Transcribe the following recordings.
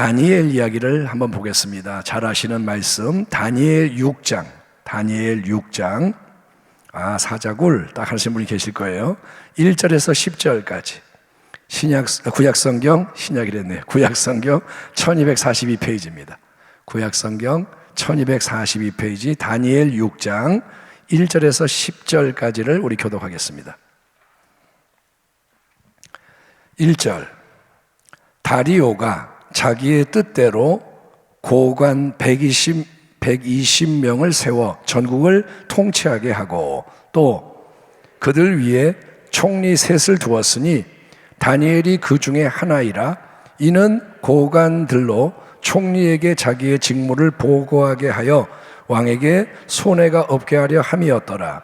다니엘 이야기를 한번 보겠습니다. 잘 아시는 말씀 다니엘 6장. 다니엘 6장. 사자굴 딱 하시는 분이 계실 거예요. 1절에서 10절까지. 구약성경, 신약이랬네요. 구약성경 1242페이지입니다. 구약성경 1242페이지 다니엘 6장 1절에서 10절까지를 우리 교독하겠습니다. 1절. 다리오가 자기의 뜻대로 고관 120명을 세워 전국을 통치하게 하고 또 그들 위에 총리 셋을 두었으니 다니엘이 그 중에 하나이라. 이는 고관들로 총리에게 자기의 직무를 보고하게 하여 왕에게 손해가 없게 하려 함이었더라.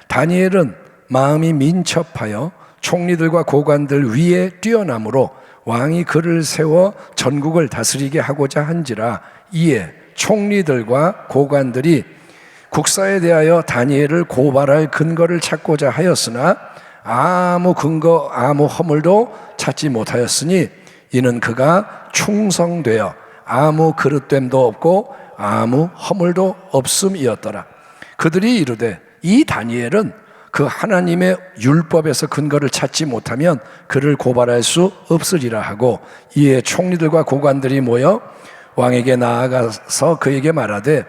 다니엘은 마음이 민첩하여 총리들과 고관들 위에 뛰어나므로 왕이 그를 세워 전국을 다스리게 하고자 한지라. 이에 총리들과 고관들이 국사에 대하여 다니엘을 고발할 근거를 찾고자 하였으나 아무 근거 아무 허물도 찾지 못하였으니 이는 그가 충성되어 아무 그릇됨도 없고 아무 허물도 없음이었더라. 그들이 이르되 이 다니엘은 그 하나님의 율법에서 근거를 찾지 못하면 그를 고발할 수 없으리라 하고, 이에 총리들과 고관들이 모여 왕에게 나아가서 그에게 말하되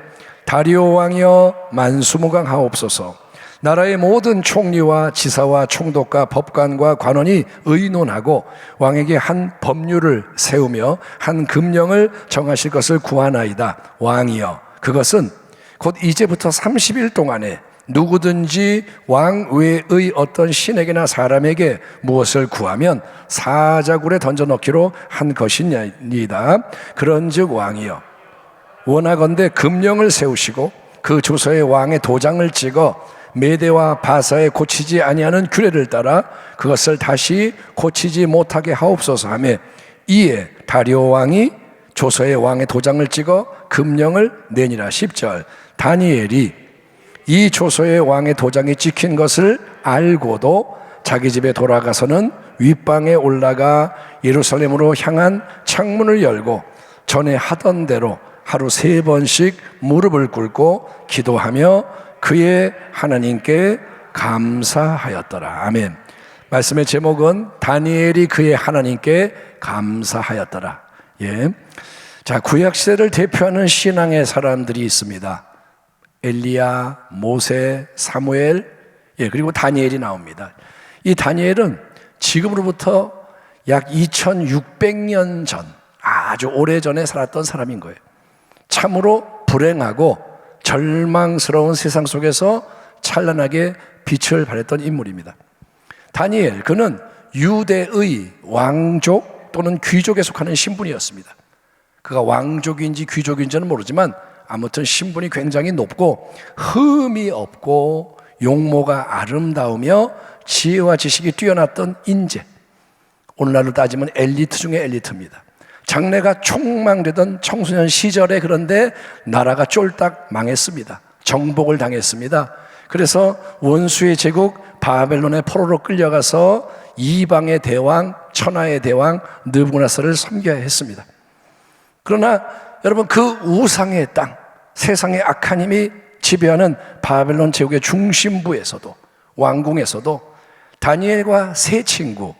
다리오 왕이여 만수무강하옵소서. 나라의 모든 총리와 지사와 총독과 법관과 관원이 의논하고 왕에게 한 법률을 세우며 한 금령을 정하실 것을 구하나이다. 왕이여, 그것은 곧 이제부터 30일 동안에 누구든지 왕 외의 어떤 신에게나 사람에게 무엇을 구하면 사자굴에 던져넣기로 한 것이니이다. 그런즉 왕이여, 원하건대 금령을 세우시고 그 조서에 왕의 도장을 찍어 메대와 바사에 고치지 아니하는 규례를 따라 그것을 다시 고치지 못하게 하옵소서 하며, 이에 다리오 왕이 조서에 왕의 도장을 찍어 금령을 내니라. 10절. 다니엘이 이 조서에 왕의 도장이 찍힌 것을 알고도 자기 집에 돌아가서는 윗방에 올라가 예루살렘으로 향한 창문을 열고 전에 하던 대로 하루 3번씩 무릎을 꿇고 기도하며 그의 하나님께 감사하였더라. 아멘. 말씀의 제목은 다니엘이 그의 하나님께 감사하였더라. 예. 자, 구약시대를 대표하는 신앙의 사람들이 있습니다. 엘리야, 모세, 사무엘, 그리고 다니엘이 나옵니다. 이 다니엘은 지금으로부터 약 2600년 전, 아주 오래전에 살았던 사람인 거예요. 참으로 불행하고 절망스러운 세상 속에서 찬란하게 빛을 발했던 인물입니다. 다니엘, 그는 유대의 왕족 또는 귀족에 속하는 신분이었습니다. 그가 왕족인지 귀족인지는 모르지만 아무튼 신분이 굉장히 높고 흠이 없고 용모가 아름다우며 지혜와 지식이 뛰어났던 인재, 오늘날로 따지면 엘리트 중에 엘리트입니다. 장래가 촉망되던 청소년 시절에 그런데 나라가 쫄딱 망했습니다. 정복을 당했습니다. 그래서 원수의 제국 바벨론의 포로로 끌려가서 이방의 대왕, 천하의 대왕 느부갓네살을 섬겨야 했습니다. 그러나 여러분, 그 우상의 땅, 세상의 악한 힘이 지배하는 바벨론 제국의 중심부에서도, 왕궁에서도 다니엘과 세 친구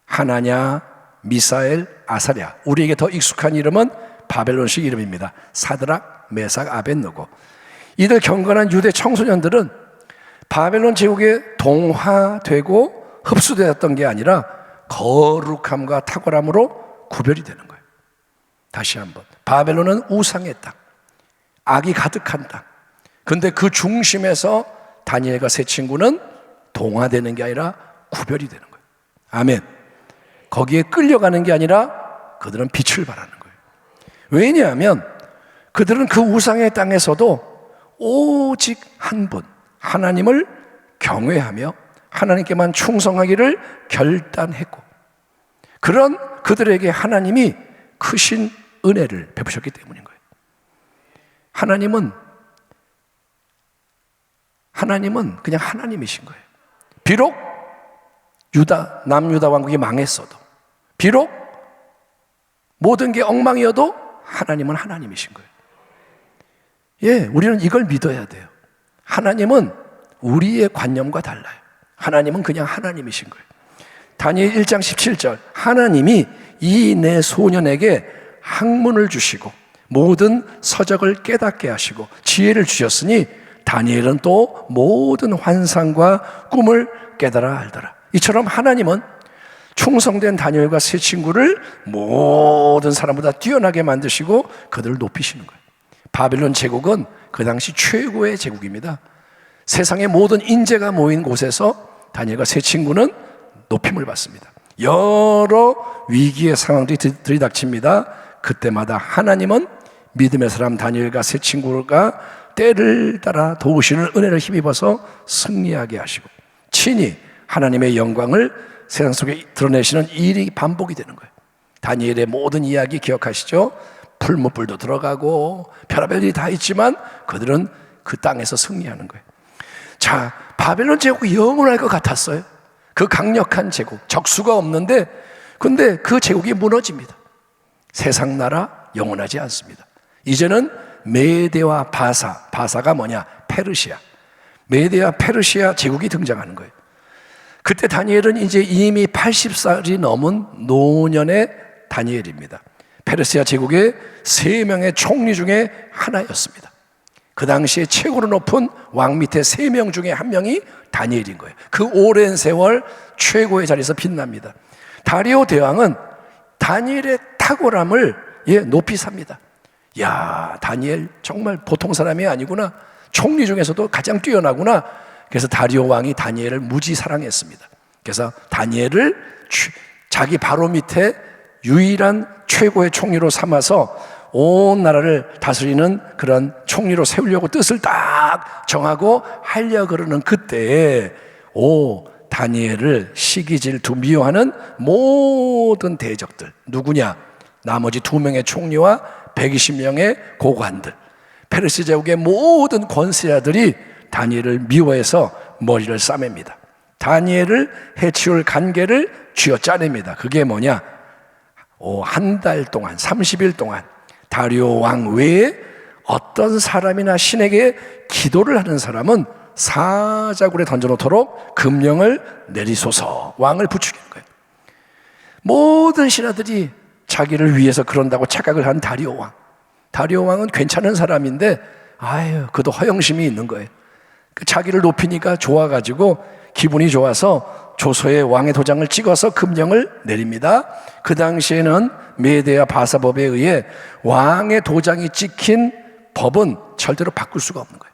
하나냐, 미사엘, 아사랴, 우리에게 더 익숙한 이름은 바벨론식 이름입니다. 사드락, 메삭, 아벳느고. 이들 경건한 유대 청소년들은 바벨론 제국에 동화되고 흡수되었던 게 아니라 거룩함과 탁월함으로 구별이 되는 거예요. 다시 한번, 바벨론은 우상의 땅, 악이 가득한 땅. 근데 그 중심에서 다니엘과 세 친구는 동화되는 게 아니라 구별이 되는 거예요. 아멘. 거기에 끌려가는 게 아니라 그들은 빛을 발하는 거예요. 왜냐하면 그들은 그 우상의 땅에서도 오직 한 분, 하나님을 경외하며 하나님께만 충성하기를 결단했고, 그런 그들에게 하나님이 크신 은혜를 베푸셨기 때문인 거예요. 하나님은 그냥 하나님이신 거예요. 비록 남유다 왕국이 망했어도, 비록 모든 게 엉망이어도 하나님은 하나님이신 거예요. 예, 우리는 이걸 믿어야 돼요. 하나님은 우리의 관념과 달라요. 하나님은 그냥 하나님이신 거예요. 다니엘 1장 17절, 하나님이 이 내 소년에게 학문을 주시고 모든 서적을 깨닫게 하시고 지혜를 주셨으니 다니엘은 또 모든 환상과 꿈을 깨달아 알더라. 이처럼 하나님은 충성된 다니엘과 세 친구를 모든 사람보다 뛰어나게 만드시고 그들을 높이시는 거예요. 바벨론 제국은 그 당시 최고의 제국입니다. 세상의 모든 인재가 모인 곳에서 다니엘과 세 친구는 높임을 받습니다. 여러 위기의 상황들이 들이닥칩니다. 그때마다 하나님은 믿음의 사람 다니엘과 세 친구가 때를 따라 도우시는 은혜를 힘입어서 승리하게 하시고 친히 하나님의 영광을 세상 속에 드러내시는 일이 반복이 되는 거예요. 다니엘의 모든 이야기 기억하시죠? 풀무불도 들어가고 별의별 일이 다 있지만 그들은 그 땅에서 승리하는 거예요. 자, 바벨론 제국이 영원할 것 같았어요. 그 강력한 제국, 적수가 없는데 근데 그 제국이 무너집니다. 세상 나라 영원하지 않습니다. 이제는 메대와 바사가 뭐냐? 페르시아. 메대와 페르시아 제국이 등장하는 거예요. 그때 다니엘은 이제 이미 80살이 넘은 노년의 다니엘입니다. 페르시아 제국의 3명의 총리 중에 하나였습니다. 그 당시에 최고로 높은 왕 밑에 3명 중에 1명이 다니엘인 거예요. 그 오랜 세월 최고의 자리에서 빛납니다. 다리오 대왕은 다니엘의 탁월함을 높이 삽니다. 야, 다니엘 정말 보통 사람이 아니구나. 총리 중에서도 가장 뛰어나구나. 그래서 다리오 왕이 다니엘을 무지 사랑했습니다. 그래서 다니엘을 자기 바로 밑에 유일한 최고의 총리로 삼아서 온 나라를 다스리는 그런 총리로 세우려고 뜻을 딱 정하고 하려 그러는 그때에 다니엘을 시기질 두미워하는 모든 대적들 누구냐? 나머지 2명의 총리와 120명의 고관들, 페르시 제국의 모든 권세자들이 다니엘을 미워해서 머리를 싸맵니다. 다니엘을 해치울 간계를 쥐어짜냅니다. 그게 뭐냐? 한 달 동안 30일 동안 다리오 왕 외에 어떤 사람이나 신에게 기도를 하는 사람은 사자굴에 던져놓도록 금령을 내리소서 왕을 부추기는 거예요. 모든 신하들이 자기를 위해서 그런다고 착각을 한 다리오 왕. 다리오 왕은 괜찮은 사람인데 그도 허영심이 있는 거예요. 자기를 높이니까 좋아가지고 기분이 좋아서 조서에 왕의 도장을 찍어서 금령을 내립니다. 그 당시에는 메대와 바사법에 의해 왕의 도장이 찍힌 법은 절대로 바꿀 수가 없는 거예요.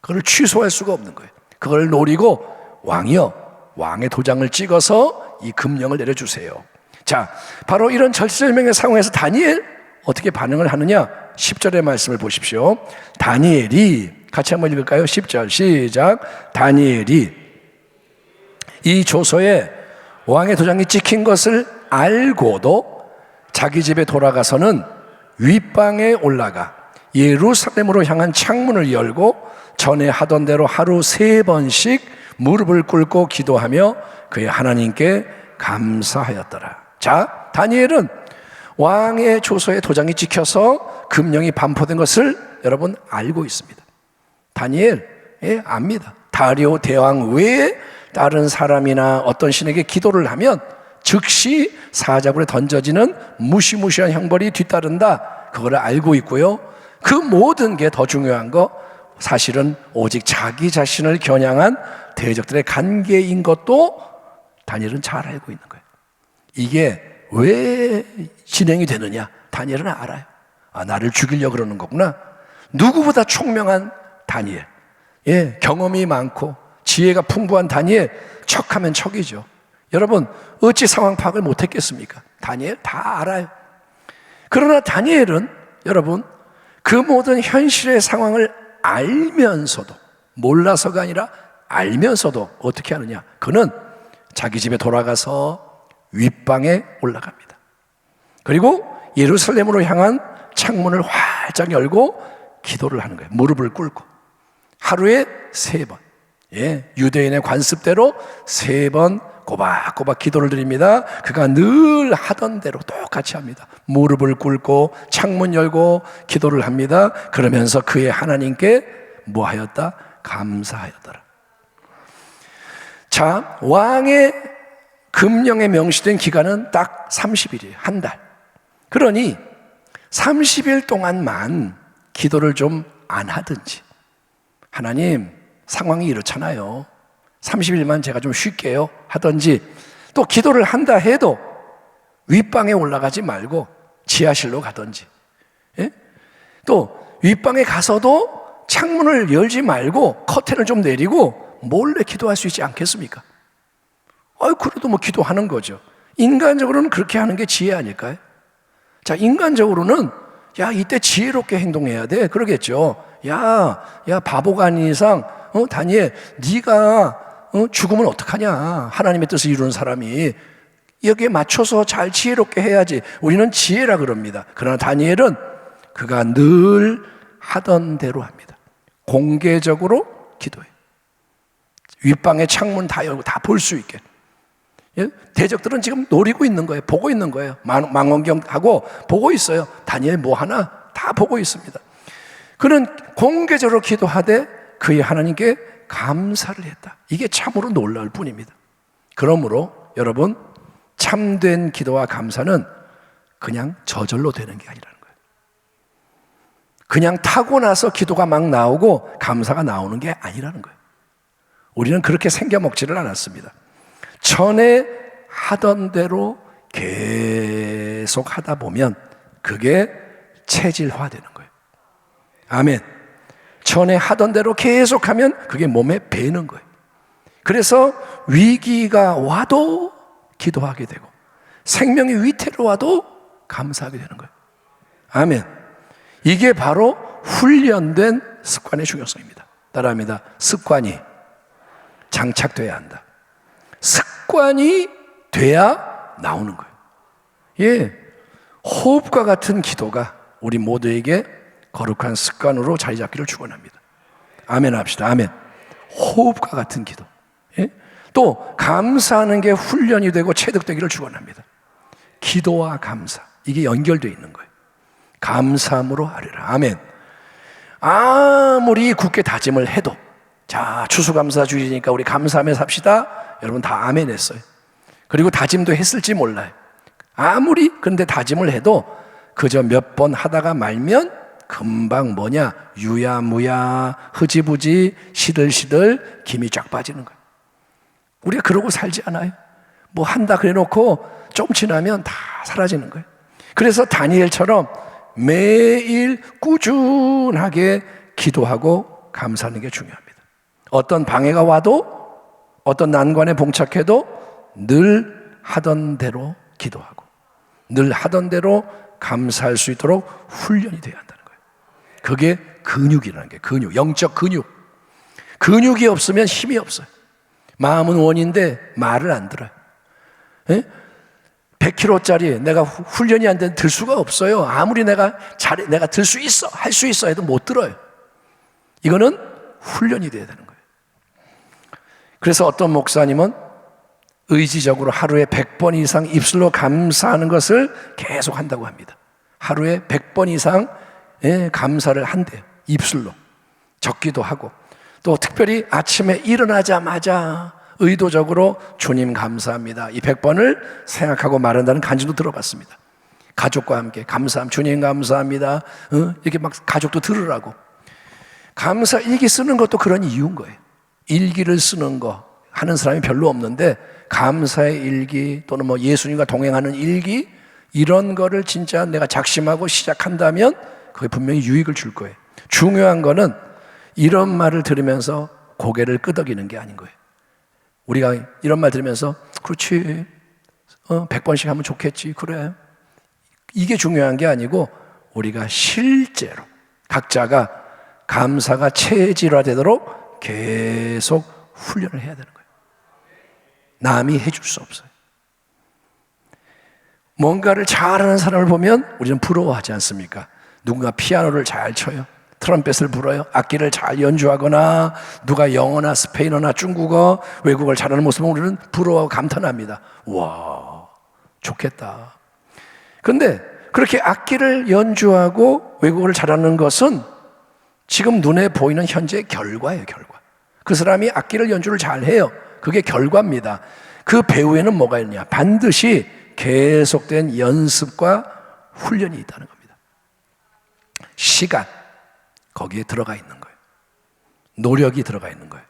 그걸 취소할 수가 없는 거예요. 그걸 노리고 왕이여, 왕의 도장을 찍어서 이 금령을 내려주세요. 자, 바로 이런 절체절명의 상황에서 다니엘 어떻게 반응을 하느냐? 10절의 말씀을 보십시오. 다니엘이 같이 한번 읽을까요? 10절 시작. 다니엘이 이 조서에 왕의 도장이 찍힌 것을 알고도 자기 집에 돌아가서는 윗방에 올라가 예루살렘으로 향한 창문을 열고 전에 하던 대로 하루 3번씩 무릎을 꿇고 기도하며 그의 하나님께 감사하였더라. 자, 다니엘은 왕의 조서에 도장이 찍혀서 금령이 반포된 것을 여러분 알고 있습니다. 다니엘 압니다. 다리오 대왕 외에 다른 사람이나 어떤 신에게 기도를 하면 즉시 사자굴에 던져지는 무시무시한 형벌이 뒤따른다. 그걸 알고 있고요. 그 모든 게 더 중요한 거 사실은 오직 자기 자신을 겨냥한 대적들의 관계인 것도 다니엘은 잘 알고 있는 거예요. 이게 왜 진행이 되느냐? 다니엘은 알아요. 나를 죽이려고 그러는 거구나. 누구보다 총명한 다니엘, 경험이 많고 지혜가 풍부한 다니엘, 척하면 척이죠. 여러분 어찌 상황 파악을 못했겠습니까? 다니엘 다 알아요. 그러나 다니엘은 여러분 그 모든 현실의 상황을 알면서도, 몰라서가 아니라 알면서도 어떻게 하느냐? 그는 자기 집에 돌아가서 윗방에 올라갑니다. 그리고 예루살렘으로 향한 창문을 활짝 열고 기도를 하는 거예요. 무릎을 꿇고 하루에 3번, 유대인의 관습대로 3번 꼬박꼬박 기도를 드립니다. 그가 늘 하던 대로 똑같이 합니다. 무릎을 꿇고 창문 열고 기도를 합니다. 그러면서 그의 하나님께 뭐 하였다? 감사하였더라. 자, 왕의 금령에 명시된 기간은 딱 30일이에요. 한 달. 그러니 30일 동안만 기도를 좀 안 하든지, 하나님 상황이 이렇잖아요, 30일만 제가 좀 쉴게요 하든지, 또 기도를 한다 해도 윗방에 올라가지 말고 지하실로 가든지, 예? 또 윗방에 가서도 창문을 열지 말고 커튼을 좀 내리고 몰래 기도할 수 있지 않겠습니까? 그래도 뭐 기도하는 거죠. 인간적으로는 그렇게 하는 게 지혜 아닐까요? 자, 인간적으로는 야, 이때 지혜롭게 행동해야 돼 그러겠죠. 야 바보가 아닌 이상 다니엘, 네가 죽으면 어떡하냐, 하나님의 뜻을 이루는 사람이 여기에 맞춰서 잘 지혜롭게 해야지. 우리는 지혜라 그럽니다. 그러나 다니엘은 그가 늘 하던 대로 합니다. 공개적으로 기도해. 윗방에 창문 다 열고 다 볼 수 있게. 대적들은 지금 노리고 있는 거예요. 보고 있는 거예요. 망원경하고 보고 있어요. 다니엘 뭐 하나 다 보고 있습니다. 그는 공개적으로 기도하되 그의 하나님께 감사를 했다. 이게 참으로 놀라울 뿐입니다. 그러므로 여러분, 참된 기도와 감사는 그냥 저절로 되는 게 아니라는 거예요. 그냥 타고나서 기도가 막 나오고 감사가 나오는 게 아니라는 거예요. 우리는 그렇게 생겨먹지를 않았습니다. 전에 하던 대로 계속 하다 보면 그게 체질화되는 거예요. 아멘. 전에 하던 대로 계속하면 그게 몸에 배는 거예요. 그래서 위기가 와도 기도하게 되고 생명이 위태로워도 감사하게 되는 거예요. 아멘. 이게 바로 훈련된 습관의 중요성입니다. 따라합니다. 습관이 장착돼야 한다. 습관이 돼야 나오는 거예요. 예, 호흡과 같은 기도가 우리 모두에게 거룩한 습관으로 자리 잡기를 축원합니다. 아멘 합시다. 아멘. 호흡과 같은 기도. 예? 또 감사하는 게 훈련이 되고 체득되기를 축원합니다. 기도와 감사, 이게 연결되어 있는 거예요. 감사함으로 하리라. 아멘. 아무리 굳게 다짐을 해도, 자, 추수감사주의니까 우리 감사하며 삽시다. 여러분 다 아멘 했어요. 그리고 다짐도 했을지 몰라요. 아무리 근데 다짐을 해도 그저 몇 번 하다가 말면 금방 뭐냐, 유야무야, 흐지부지, 시들시들 김이 쫙 빠지는 거예요. 우리가 그러고 살지 않아요? 뭐 한다 그래 놓고 좀 지나면 다 사라지는 거예요. 그래서 다니엘처럼 매일 꾸준하게 기도하고 감사하는 게 중요합니다. 어떤 방해가 와도, 어떤 난관에 봉착해도 늘 하던 대로 기도하고 늘 하던 대로 감사할 수 있도록 훈련이 되어야 한다는 거예요. 그게 근육이라는 게, 근육, 영적 근육. 근육이 없으면 힘이 없어요. 마음은 원인데 말을 안 들어요. 100kg짜리 내가 훈련이 안 되면 들 수가 없어요. 아무리 내가 들 수 있어, 할 수 있어 해도 못 들어요. 이거는 훈련이 돼야 되는 거예요. 그래서 어떤 목사님은 의지적으로 하루에 100번 이상 입술로 감사하는 것을 계속 한다고 합니다. 하루에 100번 이상 감사를 한대요. 입술로. 적기도 하고. 또 특별히 아침에 일어나자마자 의도적으로 주님 감사합니다, 이 100번을 생각하고 말한다는 간증도 들어봤습니다. 가족과 함께 감사함, 주님 감사합니다, 이렇게 막 가족도 들으라고. 감사 일기 쓰는 것도 그런 이유인 거예요. 일기를 쓰는 거 하는 사람이 별로 없는데 감사의 일기 또는 뭐 예수님과 동행하는 일기, 이런 거를 진짜 내가 작심하고 시작한다면 그게 분명히 유익을 줄 거예요. 중요한 거는 이런 말을 들으면서 고개를 끄덕이는 게 아닌 거예요. 우리가 이런 말 들으면서 그렇지, 100번씩 하면 좋겠지, 그래, 이게 중요한 게 아니고 우리가 실제로 각자가 감사가 체질화되도록 계속 훈련을 해야 되는 거예요. 남이 해줄 수 없어요. 뭔가를 잘하는 사람을 보면 우리는 부러워하지 않습니까? 누군가 피아노를 잘 쳐요. 트럼펫을 불어요. 악기를 잘 연주하거나 누가 영어나 스페인어나 중국어 외국어를 잘하는 모습을 우리는 부러워 감탄합니다. 와, 좋겠다. 그런데 그렇게 악기를 연주하고 외국어를 잘하는 것은 지금 눈에 보이는 현재의 결과예요, 결과. 그 사람이 악기를 연주를 잘해요. 그게 결과입니다. 그 배후에는 뭐가 있냐? 반드시 계속된 연습과 훈련이 있다는 겁니다. 시간, 거기에 들어가 있는 거예요. 노력이 들어가 있는 거예요.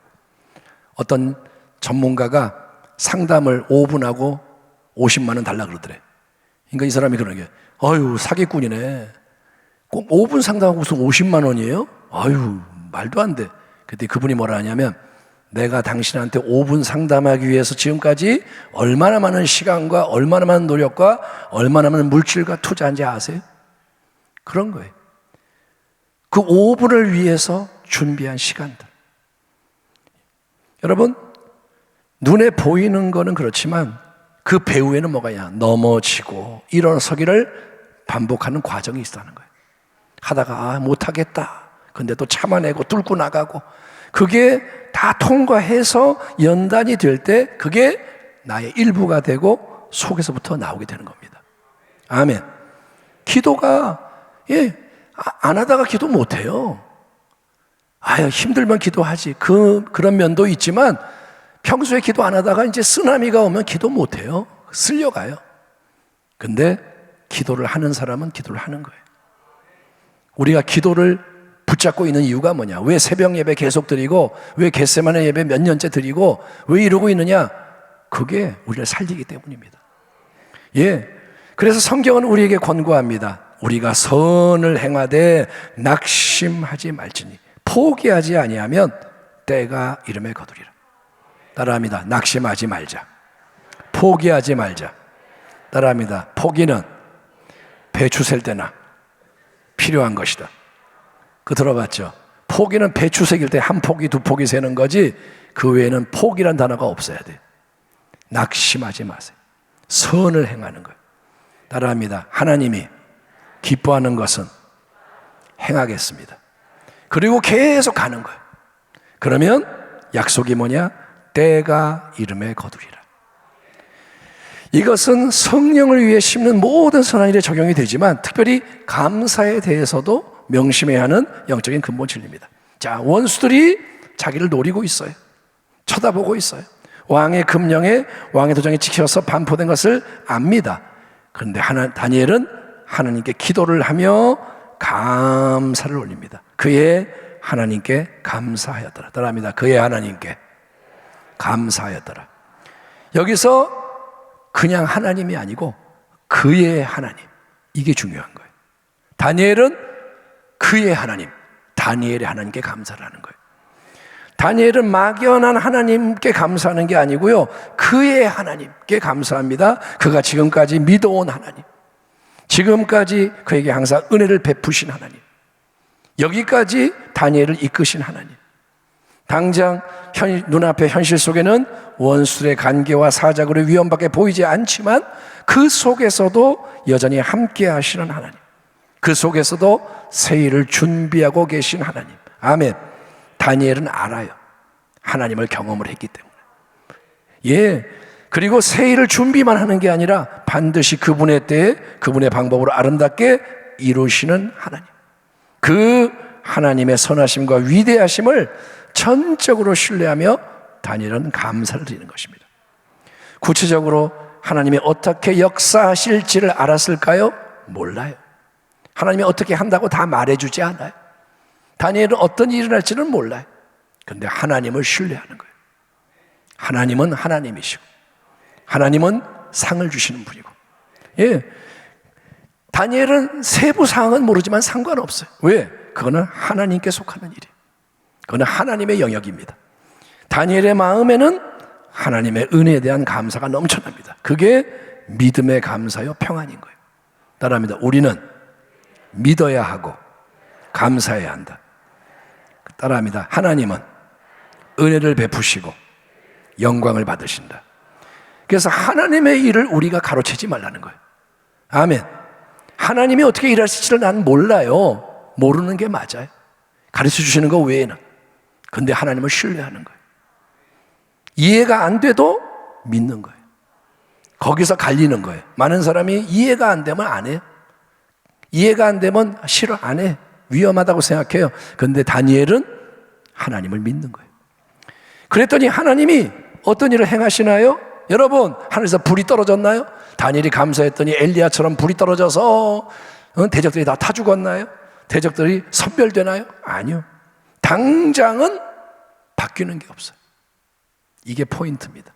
어떤 전문가가 상담을 5분 하고 50만 원 달라 그러더래. 그러니까 이 사람이 그러는 게, 아유, 사기꾼이네. 꼭 5분 상담하고 무슨 50만 원이에요? 아유, 말도 안 돼. 그때 그분이 뭐라 하냐면, 내가 당신한테 5분 상담하기 위해서 지금까지 얼마나 많은 시간과 얼마나 많은 노력과 얼마나 많은 물질과 투자한지 아세요? 그런 거예요. 그 5분을 위해서 준비한 시간들. 여러분, 눈에 보이는 거는 그렇지만 그 배후에는 뭐가 있냐? 넘어지고 일어서기를 반복하는 과정이 있다는 거예요. 하다가 못하겠다. 근데 또 참아내고 뚫고 나가고, 그게 다 통과해서 연단이 될 때 그게 나의 일부가 되고 속에서부터 나오게 되는 겁니다. 아멘. 기도가 안 하다가 기도 못해요. 아유, 힘들면 기도하지. 그런 면도 있지만 평소에 기도 안 하다가 이제 쓰나미가 오면 기도 못해요. 쓸려가요. 근데 기도를 하는 사람은 기도를 하는 거예요. 우리가 기도를 붙잡고 있는 이유가 뭐냐? 왜 새벽 예배 계속 드리고, 왜 겟세마네 예배 몇 년째 드리고, 왜 이러고 있느냐? 그게 우리를 살리기 때문입니다. 그래서 성경은 우리에게 권고합니다. 우리가 선을 행하되 낙심하지 말지니 포기하지 아니하면 때가 이름에 거두리라. 따라합니다. 낙심하지 말자. 포기하지 말자. 따라합니다. 포기는 배추 셀 때나 필요한 것이다. 그 들어봤죠? 포기는 배추 새길 때 한 포기, 두 포기 세는 거지, 그 외에는 포기란 단어가 없어야 돼요. 낙심하지 마세요. 선을 행하는 거예요. 따라합니다. 하나님이 기뻐하는 것은 행하겠습니다. 그리고 계속 가는 거예요. 그러면 약속이 뭐냐? 때가 이름에 거두리라. 이것은 성령을 위해 심는 모든 선한 일에 적용이 되지만 특별히 감사에 대해서도 명심해야 하는 영적인 근본 진리입니다. 자, 원수들이 자기를 노리고 있어요. 쳐다보고 있어요. 왕의 금령에, 왕의 도장에 찍혀서 반포된 것을 압니다. 그런데 다니엘은 하나님께 기도를 하며 감사를 올립니다. 그의 하나님께 감사하였더라. 따라합니다. 그의 하나님께 감사하였더라. 여기서 그냥 하나님이 아니고 그의 하나님, 이게 중요한 거예요. 다니엘은 그의 하나님, 다니엘의 하나님께 감사를 하는 거예요. 다니엘은 막연한 하나님께 감사하는 게 아니고요, 그의 하나님께 감사합니다. 그가 지금까지 믿어온 하나님, 지금까지 그에게 항상 은혜를 베푸신 하나님, 여기까지 다니엘을 이끄신 하나님. 당장 눈앞의 현실 속에는 원수의 간계와 사자굴의 위험밖에 보이지 않지만 그 속에서도 여전히 함께 하시는 하나님, 그 속에서도 새 일을 준비하고 계신 하나님. 아멘. 다니엘은 알아요. 하나님을 경험을 했기 때문에. 그리고 새 일을 준비만 하는 게 아니라 반드시 그분의 때에 그분의 방법으로 아름답게 이루시는 하나님. 그 하나님의 선하심과 위대하심을 전적으로 신뢰하며 다니엘은 감사를 드리는 것입니다. 구체적으로 하나님이 어떻게 역사하실지를 알았을까요? 몰라요. 하나님이 어떻게 한다고 다 말해주지 않아요. 다니엘은 어떤 일이 일어날지는 몰라요. 그런데 하나님을 신뢰하는 거예요. 하나님은 하나님이시고 하나님은 상을 주시는 분이고. 다니엘은 세부 사항은 모르지만 상관없어요. 왜? 그거는 하나님께 속하는 일이에요. 그거는 하나님의 영역입니다. 다니엘의 마음에는 하나님의 은혜에 대한 감사가 넘쳐납니다. 그게 믿음의 감사요 평안인 거예요. 따라합니다. 우리는 믿어야 하고 감사해야 한다. 따라합니다. 하나님은 은혜를 베푸시고 영광을 받으신다. 그래서 하나님의 일을 우리가 가로채지 말라는 거예요. 아멘. 하나님이 어떻게 일하실지를 나는 몰라요. 모르는 게 맞아요. 가르쳐 주시는 것 외에는. 근데 하나님을 신뢰하는 거예요. 이해가 안 돼도 믿는 거예요. 거기서 갈리는 거예요. 많은 사람이 이해가 안 되면 안 해요. 이해가 안 되면 싫어, 안 해. 위험하다고 생각해요. 그런데 다니엘은 하나님을 믿는 거예요. 그랬더니 하나님이 어떤 일을 행하시나요? 여러분, 하늘에서 불이 떨어졌나요? 다니엘이 감사했더니 엘리야처럼 불이 떨어져서 대적들이 다 타 죽었나요? 대적들이 섬멸되나요? 아니요. 당장은 바뀌는 게 없어요. 이게 포인트입니다.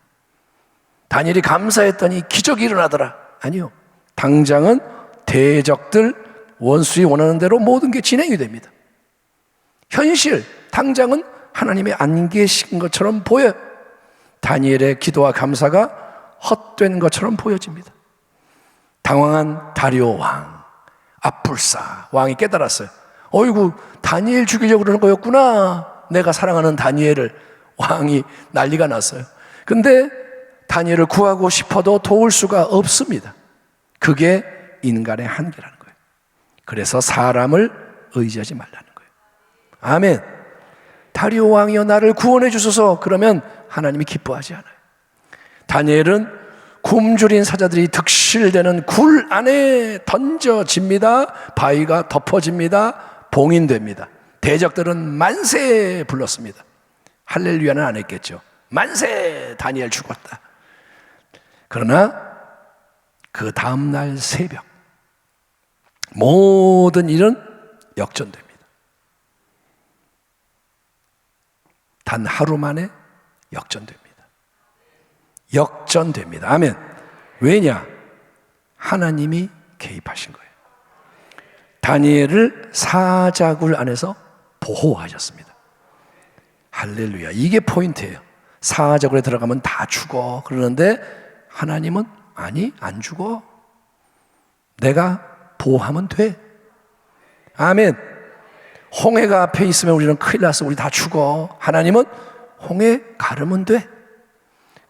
다니엘이 감사했더니 기적이 일어나더라. 아니요. 당장은 대적들, 원수이 원하는 대로 모든 게 진행이 됩니다. 현실, 당장은 하나님의 안 계신 것처럼 보여요. 다니엘의 기도와 감사가 헛된 것처럼 보여집니다. 당황한 다리오 왕, 압불사 왕이 깨달았어요. 어이구, 다니엘 죽이려고 그러는 거였구나. 내가 사랑하는 다니엘을. 왕이 난리가 났어요. 근데 다니엘을 구하고 싶어도 도울 수가 없습니다. 그게 인간의 한계라는 거예요. 그래서 사람을 의지하지 말라는 거예요. 아멘. 다리오 왕이여 나를 구원해 주소서. 그러면 하나님이 기뻐하지 않아요. 다니엘은 굶주린 사자들이 득실되는 굴 안에 던져집니다. 바위가 덮어집니다. 봉인됩니다. 대적들은 만세 불렀습니다. 할렐루야는 안 했겠죠. 만세, 다니엘 죽었다. 그러나 그 다음날 새벽 모든 일은 역전됩니다. 단 하루 만에 역전됩니다. 역전됩니다. 아멘. 왜냐? 하나님이 개입하신 거예요. 다니엘을 사자굴 안에서 보호하셨습니다. 할렐루야. 이게 포인트예요. 사자굴에 들어가면 다 죽어. 그러는데 하나님은 아니, 안 죽어. 내가 보호하면 돼. 아멘. 홍해가 앞에 있으면 우리는 큰일 났어. 우리 다 죽어. 하나님은 홍해 가르면 돼.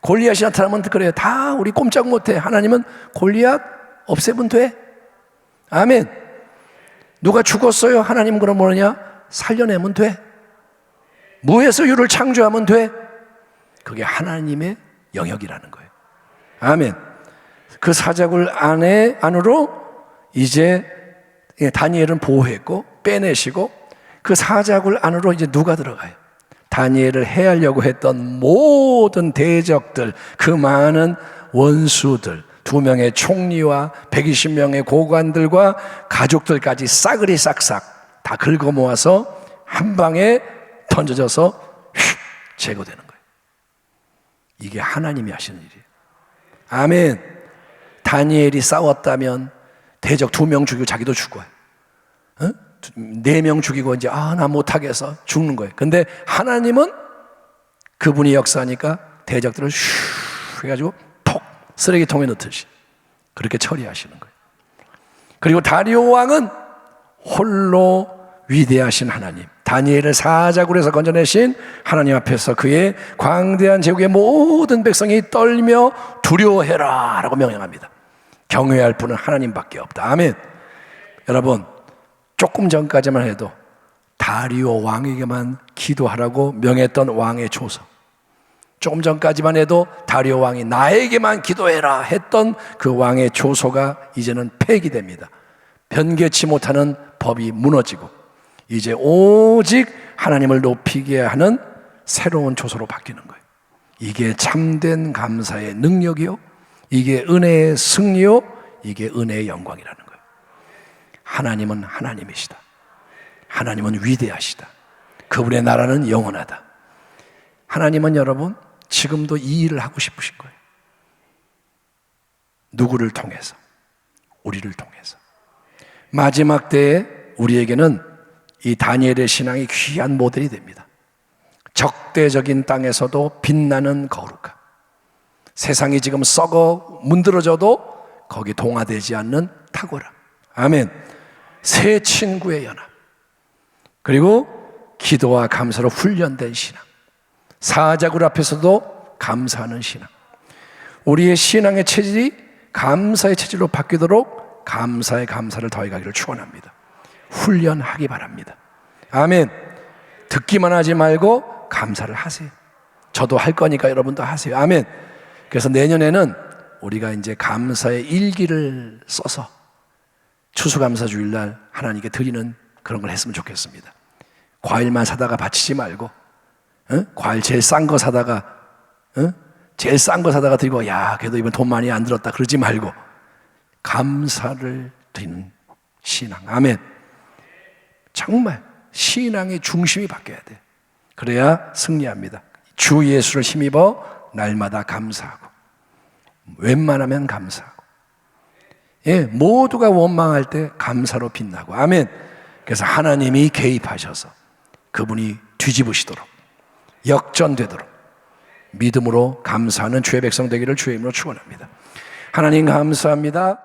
골리앗이 나타나면 그래요. 다 우리 꼼짝 못해. 하나님은 골리앗 없애면 돼. 아멘. 누가 죽었어요? 하나님은 그럼 뭐냐? 살려내면 돼. 무에서 유를 창조하면 돼. 그게 하나님의 영역이라는 거예요. 아멘. 그 사자굴 안으로 이제 다니엘은 보호했고 빼내시고 그 사자굴 안으로 이제 누가 들어가요? 다니엘을 해하려고 했던 모든 대적들, 그 많은 원수들, 2명의 총리와 120명의 고관들과 가족들까지 싸그리 싹싹 다 긁어 모아서 한 방에 던져져서 제거되는 거예요. 이게 하나님이 하시는 일이에요. 아멘. 다니엘이 싸웠다면 대적 2명 죽이고 자기도 죽어요. 4명 죽이고 이제 나 못하겠어 죽는 거예요. 근데 하나님은 그분이 역사하니까 대적들을 슉 해가지고 톡 쓰레기통에 넣듯이 그렇게 처리하시는 거예요. 그리고 다리오 왕은 홀로 위대하신 하나님, 다니엘을 사자굴에서 건져내신 하나님 앞에서 그의 광대한 제국의 모든 백성이 떨며 두려워해라 라고 명령합니다. 경외할 분은 하나님밖에 없다. 아멘. 여러분, 조금 전까지만 해도 다리오 왕에게만 기도하라고 명했던 왕의 조서, 조금 전까지만 해도 다리오 왕이 나에게만 기도해라 했던 그 왕의 조서가 이제는 폐기됩니다. 변개치 못하는 법이 무너지고 이제 오직 하나님을 높이게 하는 새로운 조서로 바뀌는 거예요. 이게 참된 감사의 능력이요, 이게 은혜의 승리요, 이게 은혜의 영광이라는 거예요. 하나님은 하나님이시다. 하나님은 위대하시다. 그분의 나라는 영원하다. 하나님은 여러분 지금도 이 일을 하고 싶으신 거예요. 누구를 통해서? 우리를 통해서. 마지막 때에 우리에게는 이 다니엘의 신앙이 귀한 모델이 됩니다. 적대적인 땅에서도 빛나는 거룩함. 세상이 지금 썩어 문드러져도 거기 동화되지 않는 탁월함. 아멘. 새 친구의 연합. 그리고 기도와 감사로 훈련된 신앙. 사자굴 앞에서도 감사하는 신앙. 우리의 신앙의 체질이 감사의 체질로 바뀌도록 감사의 감사를 더해가기를 축원합니다. 훈련하기 바랍니다. 아멘. 듣기만 하지 말고 감사를 하세요. 저도 할 거니까 여러분도 하세요. 아멘. 그래서 내년에는 우리가 이제 감사의 일기를 써서 추수감사주일날 하나님께 드리는 그런 걸 했으면 좋겠습니다. 과일만 사다가 바치지 말고, 과일 제일 싼 거 사다가, 제일 싼 거 사다가 드리고, 야, 그래도 이번 돈 많이 안 들었다 그러지 말고 감사를 드리는 신앙. 아멘. 정말 신앙의 중심이 바뀌어야 돼. 그래야 승리합니다. 주 예수를 힘입어 날마다 감사하고, 웬만하면 감사하고, 예, 모두가 원망할 때 감사로 빛나고. 아멘. 그래서 하나님이 개입하셔서 그분이 뒤집으시도록, 역전되도록 믿음으로 감사하는 주의 백성 되기를 주의 이름으로 축원합니다. 하나님 감사합니다.